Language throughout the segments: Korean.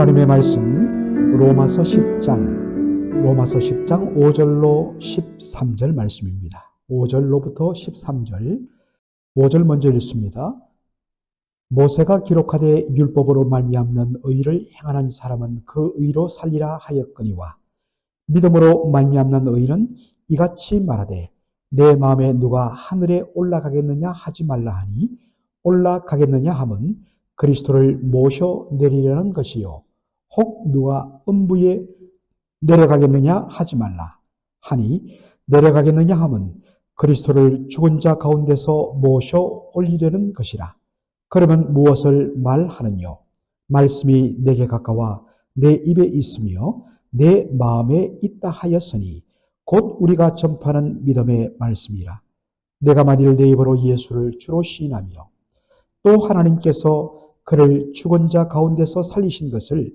하나님의 말씀 로마서 10장 5절로 13절 말씀입니다. 5절로부터 13절, 5절 먼저 읽습니다. 모세가 기록하되 율법으로 말미암는 의를 행하는 사람은 그 의로 살리라 하였거니와 믿음으로 말미암는 의는 이같이 말하되 내 마음에 누가 하늘에 올라가겠느냐 하지 말라 하니 올라가겠느냐 함은 그리스도를 모셔 내리려는 것이요 혹 누가 음부에 내려가겠느냐 하지 말라 하니 내려가겠느냐 함은 그리스도를 죽은 자 가운데서 모셔 올리려는 것이라. 그러면 무엇을 말하느뇨? 말씀이 내게 가까워 내 입에 있으며 내 마음에 있다 하였으니 곧 우리가 전파하는 믿음의 말씀이라. 내가 만일 내 입으로 예수를 주로 시인하며 또 하나님께서 그를 죽은 자 가운데서 살리신 것을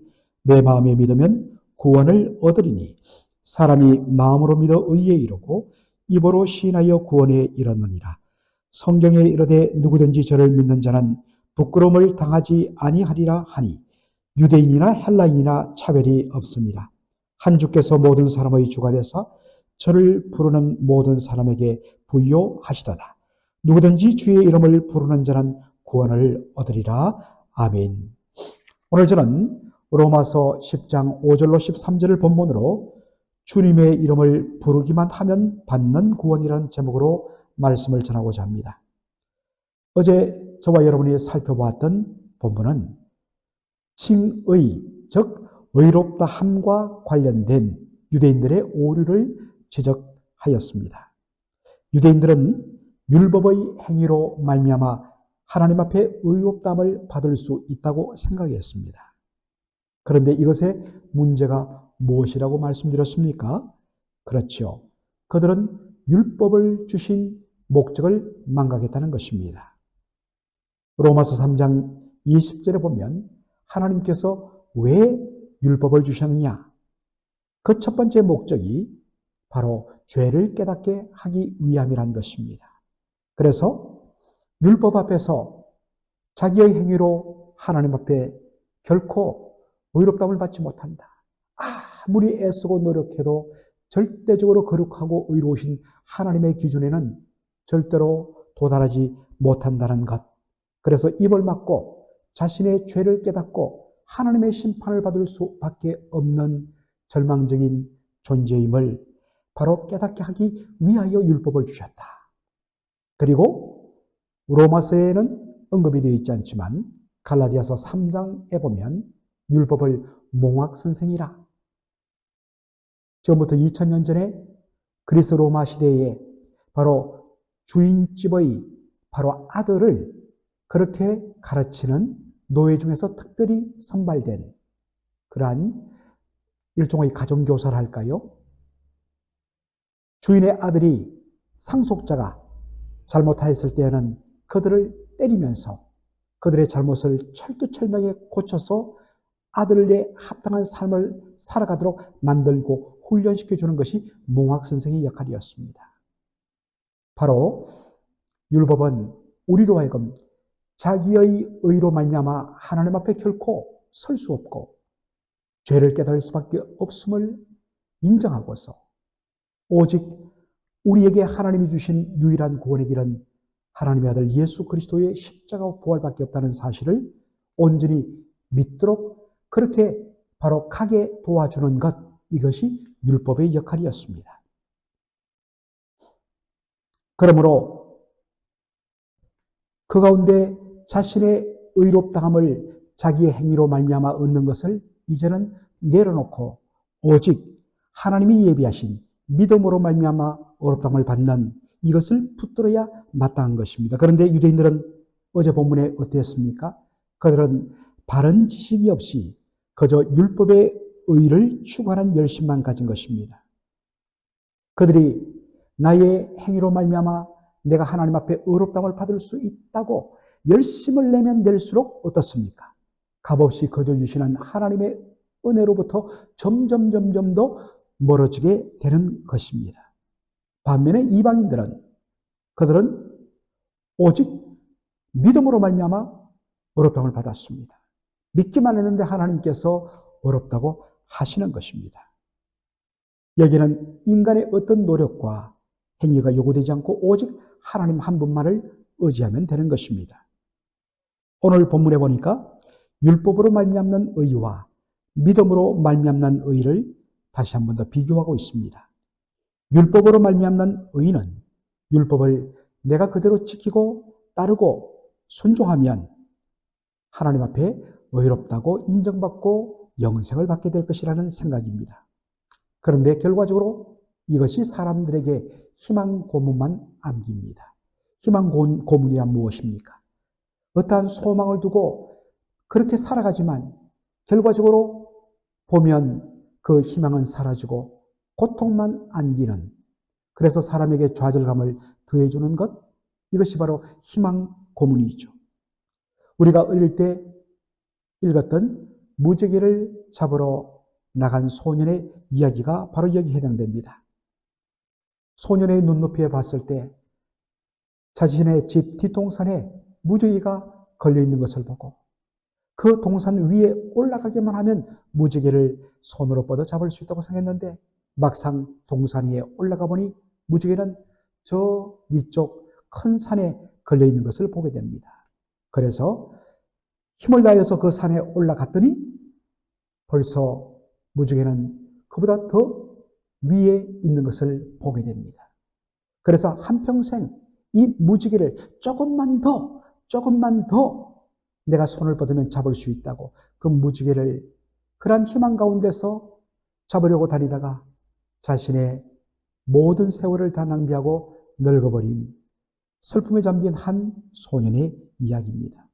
내 마음에 믿으면 구원을 얻으리니 사람이 마음으로 믿어 의에 이르고 입으로 시인하여 구원에 이르느니라. 성경에 이르되 누구든지 저를 믿는 자는 부끄러움을 당하지 아니하리라 하니 유대인이나 헬라인이나 차별이 없습니다. 한 주께서 모든 사람의 주가 되사 저를 부르는 모든 사람에게 부요하시도다. 누구든지 주의 이름을 부르는 자는 구원을 얻으리라. 아멘. 오늘 저는 로마서 10장 5절로 13절을 본문으로 주님의 이름을 부르기만 하면 받는 구원이라는 제목으로 말씀을 전하고자 합니다. 어제 저와 여러분이 살펴보았던 본문은 칭의, 즉 의롭다 함과 관련된 유대인들의 오류를 지적하였습니다. 유대인들은 율법의 행위로 말미암아 하나님 앞에 의롭다함을 받을 수 있다고 생각했습니다. 그런데 이것의 문제가 무엇이라고 말씀드렸습니까? 그렇죠. 그들은 율법을 주신 목적을 망각했다는 것입니다. 로마서 3장 20절에 보면 하나님께서 왜 율법을 주셨느냐? 그 첫 번째 목적이 바로 죄를 깨닫게 하기 위함이란 것입니다. 그래서 율법 앞에서 자기의 행위로 하나님 앞에 결코 의롭다함을 받지 못한다. 아무리 애쓰고 노력해도 절대적으로 거룩하고 의로우신 하나님의 기준에는 절대로 도달하지 못한다는 것. 그래서 입을 막고 자신의 죄를 깨닫고 하나님의 심판을 받을 수밖에 없는 절망적인 존재임을 바로 깨닫게 하기 위하여 율법을 주셨다. 그리고 로마서에는 언급이 되어 있지 않지만 갈라디아서 3장에 보면 율법을 몽학선생이라. 지금부터 2000년 전에 그리스 로마 시대에 바로 주인집의 바로 아들을 그렇게 가르치는 노예 중에서 특별히 선발된 그러한 일종의 가정교사를 할까요? 주인의 아들이 상속자가 잘못하였을 때에는 그들을 때리면서 그들의 잘못을 철두철미하게 고쳐서 아들에게 합당한 삶을 살아가도록 만들고 훈련시켜주는 것이 몽학선생의 역할이었습니다. 바로 율법은 우리로 하여금 자기의 의로 말미암아 하나님 앞에 결코 설 수 없고 죄를 깨달을 수밖에 없음을 인정하고서 오직 우리에게 하나님이 주신 유일한 구원의 길은 하나님의 아들 예수 그리스도의 십자가와 부활밖에 없다는 사실을 온전히 믿도록 그렇게 바로 가게 도와주는 것, 이것이 율법의 역할이었습니다. 그러므로 그 가운데 자신의 의롭다함을 자기의 행위로 말미암아 얻는 것을 이제는 내려놓고 오직 하나님이 예비하신 믿음으로 말미암아 의롭다함을 받는 이것을 붙들어야 마땅한 것입니다. 그런데 유대인들은 어제 본문에 어땠습니까? 그들은 바른 지식이 없이 그저 율법의 의를 추구하는 열심만 가진 것입니다. 그들이 나의 행위로 말미암아 내가 하나님 앞에 의롭다함을 받을 수 있다고 열심을 내면 낼수록 어떻습니까? 값없이 거저 주시는 하나님의 은혜로부터 점점 더 멀어지게 되는 것입니다. 반면에 이방인들은 그들은 오직 믿음으로 말미암아 의롭다함을 받았습니다. 믿기만 했는데 하나님께서 어렵다고 하시는 것입니다. 여기는 인간의 어떤 노력과 행위가 요구되지 않고 오직 하나님 한 분만을 의지하면 되는 것입니다. 오늘 본문에 보니까 율법으로 말미암는 의와 믿음으로 말미암는 의를 다시 한 번 더 비교하고 있습니다. 율법으로 말미암는 의는 율법을 내가 그대로 지키고 따르고 순종하면 하나님 앞에 의롭다고 인정받고 영생을 받게 될 것이라는 생각입니다. 그런데 결과적으로 이것이 사람들에게 희망 고문만 안깁니다. 희망 고문이란 무엇입니까? 어떠한 소망을 두고 그렇게 살아가지만 결과적으로 보면 그 희망은 사라지고 고통만 안기는, 그래서 사람에게 좌절감을 더해주는 것, 이것이 바로 희망 고문이죠. 우리가 어릴 때 읽었던 무지개를 잡으러 나간 소년의 이야기가 바로 여기에 해당됩니다. 소년의 눈높이에 봤을 때 자신의 집 뒷동산에 무지개가 걸려있는 것을 보고 그 동산 위에 올라가기만 하면 무지개를 손으로 뻗어 잡을 수 있다고 생각했는데 막상 동산 위에 올라가 보니 무지개는 저 위쪽 큰 산에 걸려있는 것을 보게 됩니다. 그래서 힘을 다해서 그 산에 올라갔더니 벌써 무지개는 그보다 더 위에 있는 것을 보게 됩니다. 그래서 한평생 이 무지개를 조금만 더 내가 손을 뻗으면 잡을 수 있다고 그 무지개를 그러한 희망 가운데서 잡으려고 다니다가 자신의 모든 세월을 다 낭비하고 늙어버린 슬픔에 잠긴 한 소년의 이야기입니다.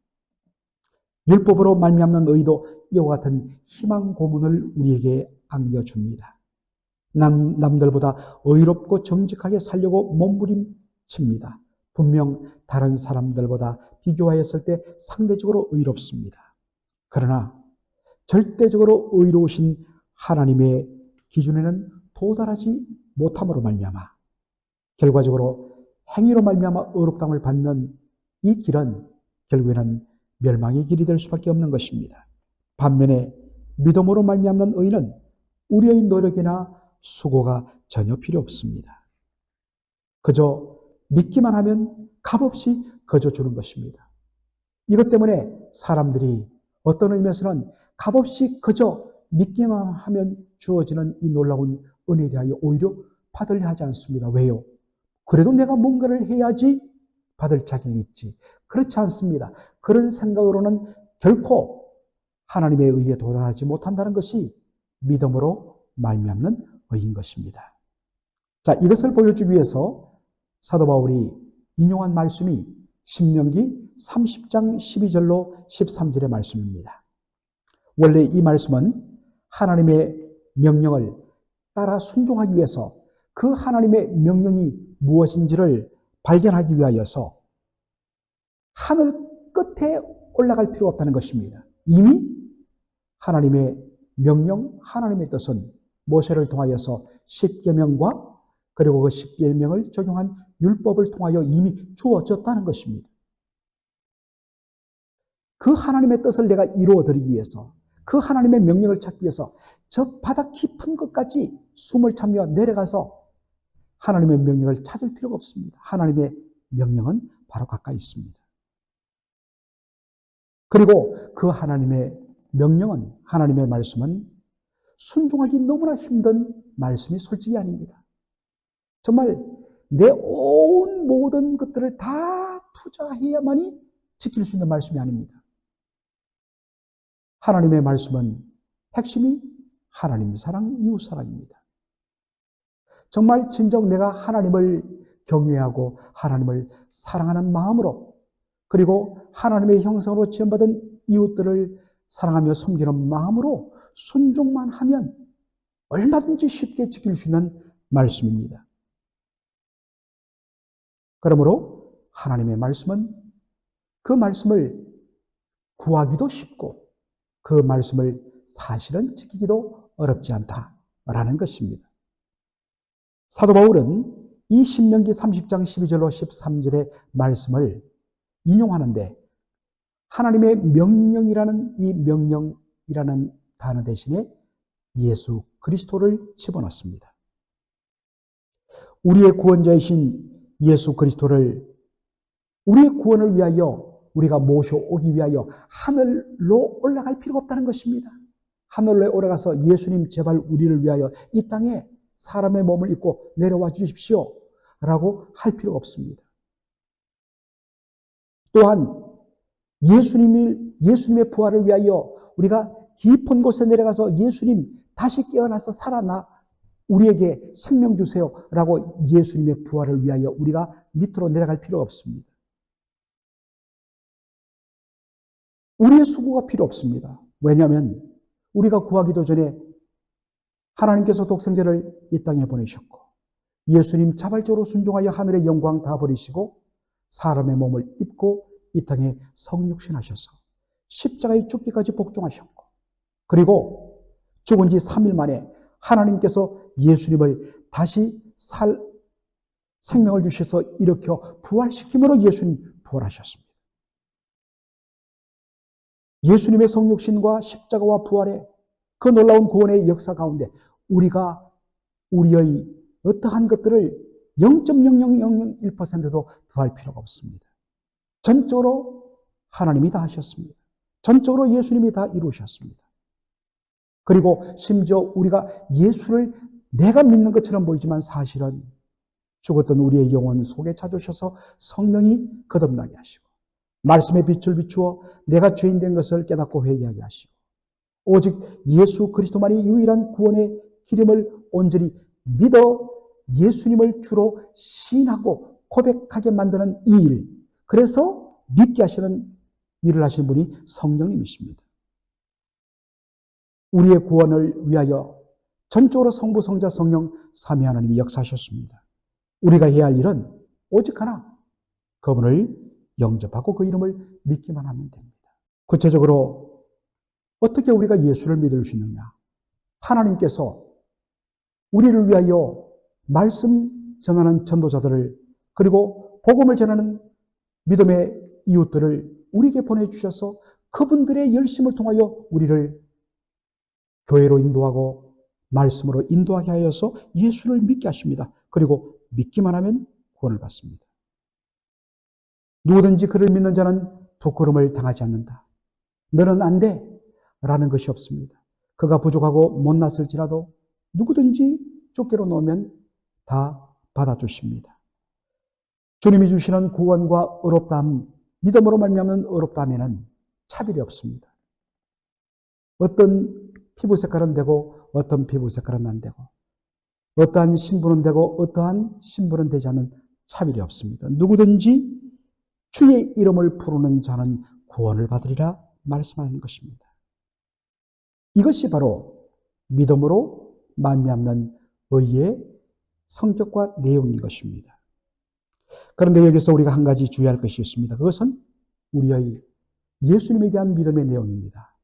율법으로 말미암는 의도 이와 같은 희망 고문을 우리에게 안겨줍니다. 남들보다 의롭고 정직하게 살려고 몸부림칩니다. 분명 다른 사람들보다 비교하였을 때 상대적으로 의롭습니다. 그러나 절대적으로 의로우신 하나님의 기준에는 도달하지 못함으로 말미암아 결과적으로 행위로 말미암아 의롭다함을 받는 이 길은 결국에는 멸망의 길이 될 수밖에 없는 것입니다. 반면에 믿음으로 말미암는 의는 우리의 노력이나 수고가 전혀 필요 없습니다. 그저 믿기만 하면 값없이 거저주는 것입니다. 이것 때문에 사람들이 어떤 의미에서는 값없이 그저 믿기만 하면 주어지는 이 놀라운 은혜에 대하여 오히려 받으려 하지 않습니다. 왜요? 그래도 내가 뭔가를 해야지 받을 자격이 있지. 그렇지 않습니다. 그런 생각으로는 결코 하나님의 의에 도달하지 못한다는 것이 믿음으로 말미암는 의인 것입니다. 자, 이것을 보여주기 위해서 사도 바울이 인용한 말씀이 신명기 30장 12절로 13절의 말씀입니다. 원래 이 말씀은 하나님의 명령을 따라 순종하기 위해서 그 하나님의 명령이 무엇인지를 발견하기 위하여서 하늘 끝에 올라갈 필요가 없다는 것입니다. 이미 하나님의 명령, 하나님의 뜻은 모세를 통하여서 십계명과 그리고 그 십계명을 적용한 율법을 통하여 이미 주어졌다는 것입니다. 그 하나님의 뜻을 내가 이루어드리기 위해서, 그 하나님의 명령을 찾기 위해서 저 바닥 깊은 것까지 숨을 참며 내려가서 하나님의 명령을 찾을 필요가 없습니다. 하나님의 명령은 바로 가까이 있습니다. 그리고 그 하나님의 명령은, 하나님의 말씀은 순종하기 너무나 힘든 말씀이 솔직히 아닙니다. 정말 내 온 모든 것들을 다 투자해야만이 지킬 수 있는 말씀이 아닙니다. 하나님의 말씀은 핵심이 하나님 사랑, 이웃 사랑입니다. 정말 진정 내가 하나님을 경외하고 하나님을 사랑하는 마음으로, 그리고 하나님의 형상으로 지음받은 이웃들을 사랑하며 섬기는 마음으로 순종만 하면 얼마든지 쉽게 지킬 수 있는 말씀입니다. 그러므로 하나님의 말씀은 그 말씀을 구하기도 쉽고 그 말씀을 사실은 지키기도 어렵지 않다라는 것입니다. 사도 바울은 이 신명기 30장 12절로 13절의 말씀을 인용하는데 하나님의 명령이라는 이 명령이라는 단어 대신에 예수 그리스도를 집어넣습니다. 우리의 구원자이신 예수 그리스도를 우리의 구원을 위하여 우리가 모셔오기 위하여 하늘로 올라갈 필요가 없다는 것입니다. 하늘로 올라가서 예수님 제발 우리를 위하여 이 땅에 사람의 몸을 입고 내려와 주십시오 라고 할 필요가 없습니다. 또한 예수님의 부활을 위하여 우리가 깊은 곳에 내려가서 예수님 다시 깨어나서 살아나 우리에게 생명 주세요 라고 예수님의 부활을 위하여 우리가 밑으로 내려갈 필요가 없습니다. 우리의 수고가 필요 없습니다. 왜냐하면 우리가 구하기도 전에 하나님께서 독생자를 이 땅에 보내셨고 예수님 자발적으로 순종하여 하늘의 영광 다 버리시고 사람의 몸을 입고 이 땅에 성육신하셔서 십자가의 죽기까지 복종하셨고 그리고 죽은 지 3일 만에 하나님께서 예수님을 다시 생명을 주셔서 일으켜 부활시킴으로 예수님 부활하셨습니다. 예수님의 성육신과 십자가와 부활의 그 놀라운 구원의 역사 가운데 우리가 우리의 어떠한 것들을 0.0001%도 더할 필요가 없습니다. 전적으로 하나님이 다 하셨습니다. 전적으로 예수님이 다 이루셨습니다. 그리고 심지어 우리가 예수를 내가 믿는 것처럼 보이지만 사실은 죽었던 우리의 영혼 속에 찾으셔서 성령이 거듭나게 하시고 말씀의 빛을 비추어 내가 죄인 된 것을 깨닫고 회개하게 하시고 오직 예수 그리스도만이 유일한 구원의 길임을 온전히 믿어 예수님을 주로 시인하고 고백하게 만드는 이 일, 그래서 믿게 하시는 일을 하신 분이 성령님이십니다. 우리의 구원을 위하여 전적으로 성부, 성자, 성령, 삼위 하나님이 역사하셨습니다. 우리가 해야 할 일은 오직 하나, 그분을 영접하고 그 이름을 믿기만 하면 됩니다. 구체적으로 어떻게 우리가 예수를 믿을 수 있느냐? 하나님께서 우리를 위하여 말씀 전하는 전도자들을 그리고 복음을 전하는 믿음의 이웃들을 우리에게 보내주셔서 그분들의 열심을 통하여 우리를 교회로 인도하고 말씀으로 인도하게 하여서 예수를 믿게 하십니다. 그리고 믿기만 하면 구원을 받습니다. 누구든지 그를 믿는 자는 부끄러움을 당하지 않는다. 너는 안 돼 라는 것이 없습니다. 그가 부족하고 못났을지라도 누구든지 쫓기로 놓으면 다 받아주십니다. 주님이 주시는 구원과 어렵다함, 믿음으로 말미암은 어렵다함에는 차별이 없습니다. 어떤 피부 색깔은 되고 어떤 피부 색깔은 안 되고 어떠한 신분은 되고 어떠한 신분은 되지 않는 차별이 없습니다. 누구든지 주의 이름을 부르는 자는 구원을 받으리라 말씀하는 것입니다. 이것이 바로 믿음으로 말미암는 의의 성격과 내용인 것입니다. 그런데 여기서 우리가 한 가지 주의할 것이 있습니다. 그것은 우리의 예수님에 대한 믿음의 내용입니다.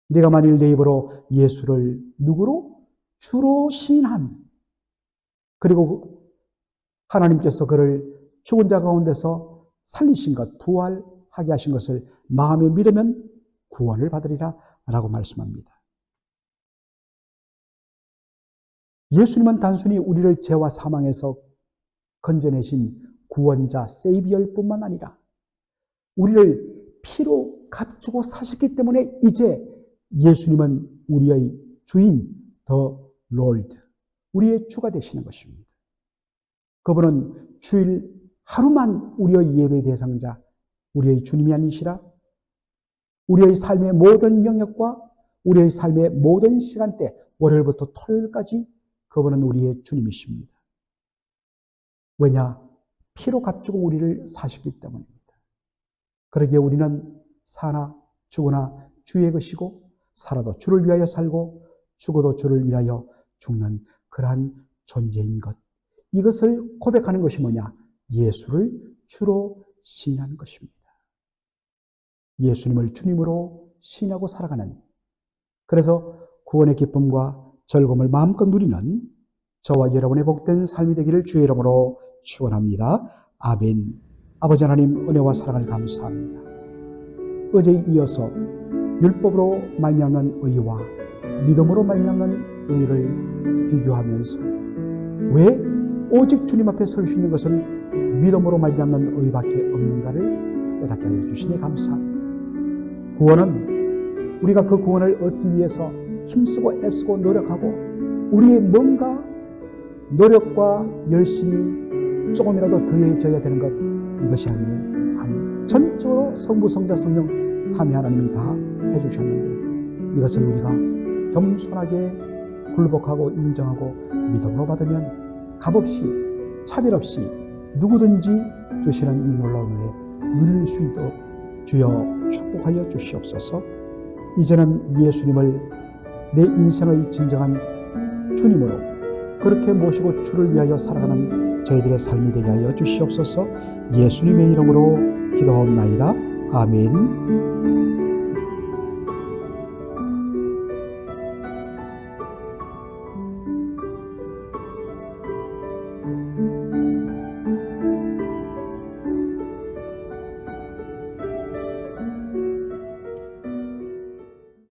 내가 만일 내 입으로 예수를 누구로? 주로 시인함. 그리고 하나님께서 그를 죽은 자 가운데서 살리신 것, 부활하게 하신 것을 마음에 믿으면 구원을 받으리라 라고 말씀합니다. 예수님은 단순히 우리를 죄와 사망에서 건져내신 구원자, 세이비어일 뿐만 아니라 우리를 피로 값주고 사셨기 때문에 이제 예수님은 우리의 주인, 더 롤드, 우리의 주가 되시는 것입니다. 그분은 주일 하루만 우리의 예배 대상자, 우리의 주님이 아니시라 우리의 삶의 모든 영역과 우리의 삶의 모든 시간대, 월요일부터 토요일까지 그분은 우리의 주님이십니다. 왜냐? 피로 값주고 우리를 사셨기 때문입니다. 그러기에 우리는 사나 죽으나 주의 것이고 살아도 주를 위하여 살고 죽어도 주를 위하여 죽는 그러한 존재인 것. 이것을 고백하는 것이 뭐냐? 예수를 주로 시인하는 것입니다. 예수님을 주님으로 시인하고 살아가는, 그래서 구원의 기쁨과 즐거움을 마음껏 누리는 저와 여러분의 복된 삶이 되기를 주의 이름으로 축원합니다. 아멘. 아버지 하나님, 은혜와 사랑을 감사합니다. 어제에 이어서 율법으로 말미암는 의와 믿음으로 말미암는 의를 비교하면서 왜 오직 주님 앞에 설 수 있는 것은 믿음으로 말미암는 의밖에 없는가를 깨닫게 하여 주시니 감사합니다. 구원은 우리가 그 구원을 얻기 위해서 힘쓰고 애쓰고 노력하고 우리의 뭔가 노력과 열심이 조금이라도 더해져야 되는 것, 이것이 아니면 전적으로 성부, 성자, 성령 삼위 하나님이 다 해주셨는데 이것을 우리가 겸손하게 굴복하고 인정하고 믿음으로 받으면 값없이 차별 없이 누구든지 주시는 이 놀라운 은혜 누릴 수 있도록 주여 축복하여 주시옵소서. 이제는 예수님을 내 인생의 진정한 주님으로 그렇게 모시고 주를 위하여 살아가는 저희들의 삶이 되게 하여 주시옵소서. 예수님의 이름으로 기도하옵나이다. 아멘.